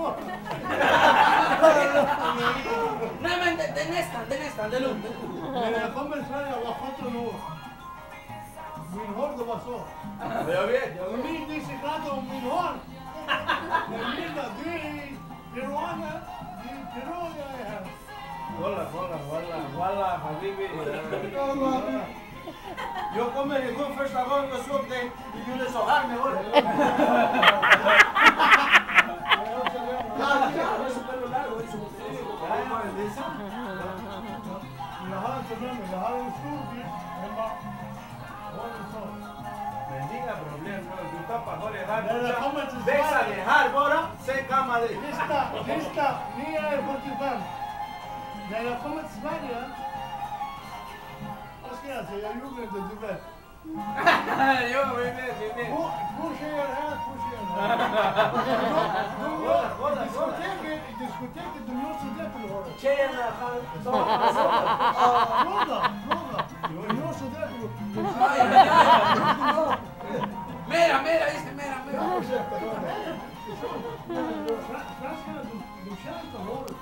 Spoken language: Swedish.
går. Nej men det är nästan, det är lugnt. När jag kommer till Sverige, jag var 17 år. Min hår det var så. Jag vet. Min disciplin om min hår. Linda, du är i Peruana. Du är i Peru, jag är här. Walla, habibi. Jag kommer ihåg första gången jag såg dig, du gjorde så här med håret. Jag har inte problem, jag har en stor bil hemma. Men det är inga problem, du tappar håret här. När jag kommer till Växa Sverige. det här bara, sen kammar det. Lista, ni är 45. När jag kommer till Sverige, vad ska jag säga? Jag gjorde inte, du vet. Jo, vi vet. Två tjejer här, två tjejer här. Diskoteket, de gör sådär till håret. Tjejerna har... Fråga. De gör sådär till Mera, just det, mera. Franskarna, de känner inte håret.